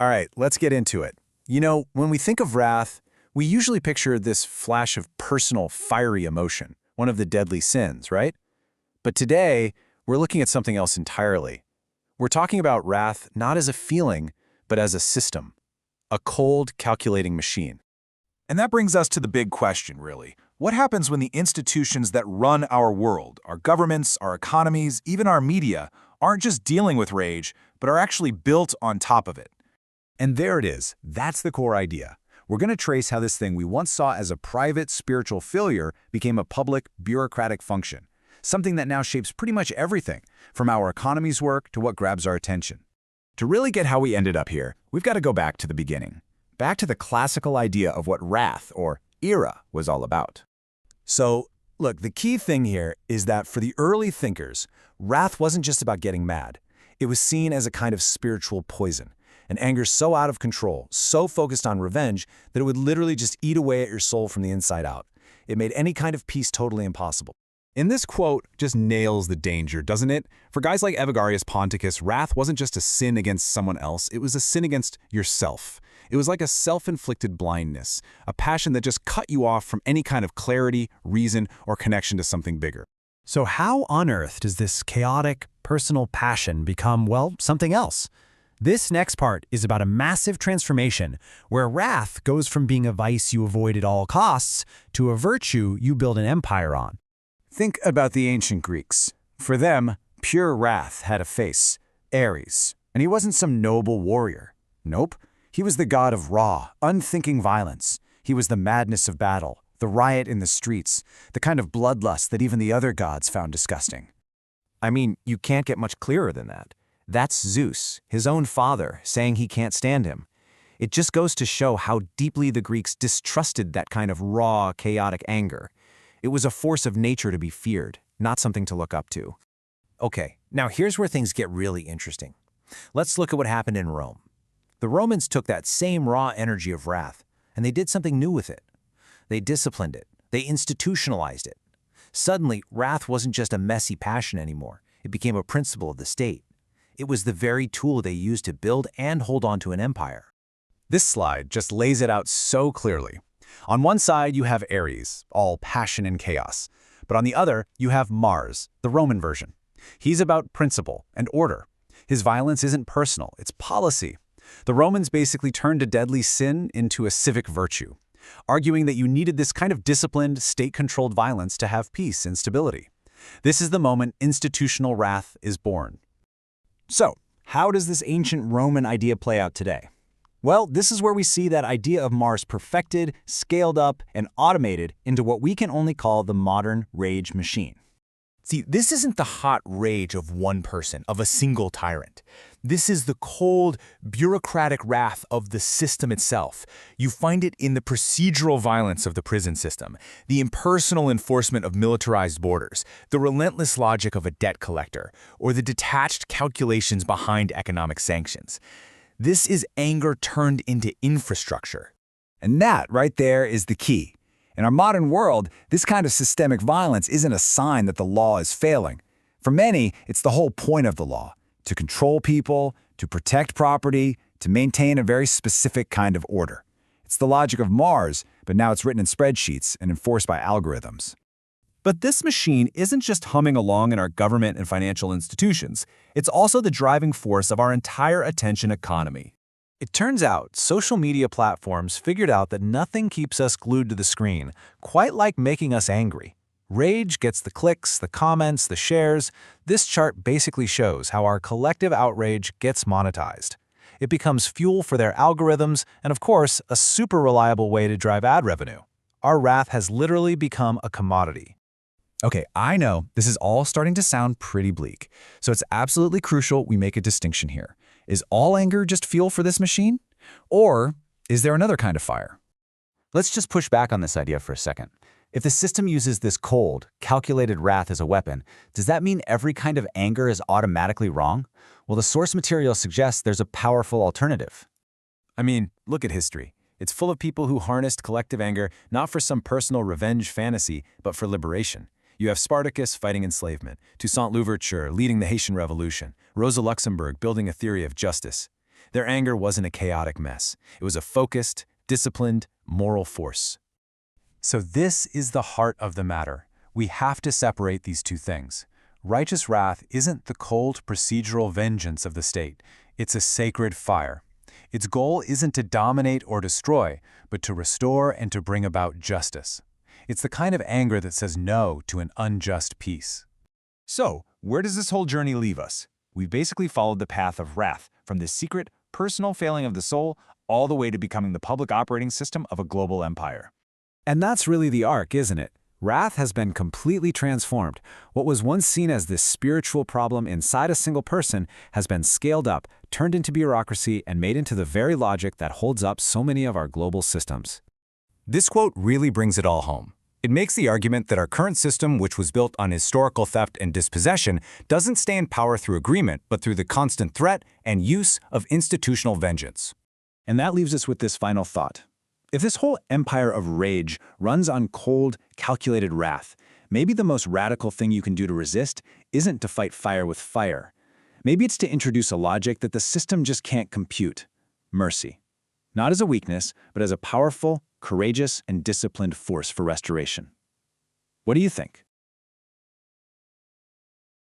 All right, let's get into it. You know, when we think of wrath, we usually picture this flash of personal, fiery emotion, one of the deadly sins, right? But today, we're looking at something else entirely. We're talking about wrath not as a feeling, but as a system, a cold, calculating machine. And that brings us to the big question, really. What happens when the institutions that run our world, our governments, our economies, even our media, aren't just dealing with rage, but are actually built on top of it? And there it is. That's the core idea. We're going to trace how this thing we once saw as a private spiritual failure became a public bureaucratic function, something that now shapes pretty much everything, from how economies work to what grabs our attention. To really get how we ended up here, we've got to go back to the beginning, back to the classical idea of what wrath, or ira, was all about. So, look, the key thing here is that for the early thinkers, wrath wasn't just about getting mad. It was seen as a kind of spiritual poison, an anger so out of control, so focused on revenge, that it would literally just eat away at your soul from the inside out. It made any kind of peace totally impossible. And this quote just nails the danger, doesn't it? For guys like Evagrius Ponticus, wrath wasn't just a sin against someone else, it was a sin against yourself. It was like a self-inflicted blindness, a passion that just cut you off from any kind of clarity, reason, or connection to something bigger. So how on earth does this chaotic, personal passion become, well, something else? This next part is about a massive transformation where wrath goes from being a vice you avoid at all costs to a virtue you build an empire on. Think about the ancient Greeks. For them, pure wrath had a face, Ares, and he wasn't some noble warrior. Nope, he was the god of raw, unthinking violence. He was the madness of battle, the riot in the streets, the kind of bloodlust that even the other gods found disgusting. I mean, you can't get much clearer than that. That's Zeus, his own father, saying he can't stand him. It just goes to show how deeply the Greeks distrusted that kind of raw, chaotic anger. It was a force of nature to be feared, not something to look up to. Okay, now here's where things get really interesting. Let's look at what happened in Rome. The Romans took that same raw energy of wrath, and they did something new with it. They disciplined it. They institutionalized it. Suddenly, wrath wasn't just a messy passion anymore. It became a principle of the state. It was the very tool they used to build and hold on to an empire. This slide just lays it out so clearly. On one side, you have Ares, all passion and chaos. But on the other, you have Mars, the Roman version. He's about principle and order. His violence isn't personal, it's policy. The Romans basically turned a deadly sin into a civic virtue, arguing that you needed this kind of disciplined, state-controlled violence to have peace and stability. This is the moment institutional wrath is born. So, how does this ancient Roman idea play out today? Well, this is where we see that idea of Mars perfected, scaled up, and automated into what we can only call the modern rage machine. See, this isn't the hot rage of one person, of a single tyrant. This is the cold, bureaucratic wrath of the system itself. You find it in the procedural violence of the prison system, the impersonal enforcement of militarized borders, the relentless logic of a debt collector, or the detached calculations behind economic sanctions. This is anger turned into infrastructure. And that right there is the key. In our modern world, this kind of systemic violence isn't a sign that the law is failing. For many, it's the whole point of the law, to control people, to protect property, to maintain a very specific kind of order. It's the logic of Mars, but now it's written in spreadsheets and enforced by algorithms. But this machine isn't just humming along in our government and financial institutions. It's also the driving force of our entire attention economy. It turns out social media platforms figured out that nothing keeps us glued to the screen, quite like making us angry. Rage gets the clicks, the comments, the shares. This chart basically shows how our collective outrage gets monetized. It becomes fuel for their algorithms and, of course, a super reliable way to drive ad revenue. Our wrath has literally become a commodity. Okay, I know this is all starting to sound pretty bleak, so it's absolutely crucial we make a distinction here. Is all anger just fuel for this machine? Or is there another kind of fire? Let's just push back on this idea for a second. If the system uses this cold, calculated wrath as a weapon, does that mean every kind of anger is automatically wrong? Well, the source material suggests there's a powerful alternative. I mean, look at history. It's full of people who harnessed collective anger not for some personal revenge fantasy, but for liberation. You have Spartacus fighting enslavement, Toussaint Louverture leading the Haitian Revolution, Rosa Luxemburg building a theory of justice. Their anger wasn't a chaotic mess. It was a focused, disciplined, moral force. So this is the heart of the matter. We have to separate these two things. Righteous wrath isn't the cold procedural vengeance of the state. It's a sacred fire. Its goal isn't to dominate or destroy, but to restore and to bring about justice. It's the kind of anger that says no to an unjust peace. So, where does this whole journey leave us? We've basically followed the path of wrath, from this secret, personal failing of the soul, all the way to becoming the public operating system of a global empire. And that's really the arc, isn't it? Wrath has been completely transformed. What was once seen as this spiritual problem inside a single person has been scaled up, turned into bureaucracy, and made into the very logic that holds up so many of our global systems. This quote really brings it all home. It makes the argument that our current system, which was built on historical theft and dispossession, doesn't stay in power through agreement, but through the constant threat and use of institutional vengeance. And that leaves us with this final thought. If this whole empire of rage runs on cold, calculated wrath, maybe the most radical thing you can do to resist isn't to fight fire with fire. Maybe it's to introduce a logic that the system just can't compute: mercy. Not as a weakness, but as a powerful, courageous, and disciplined force for restoration. What do you think?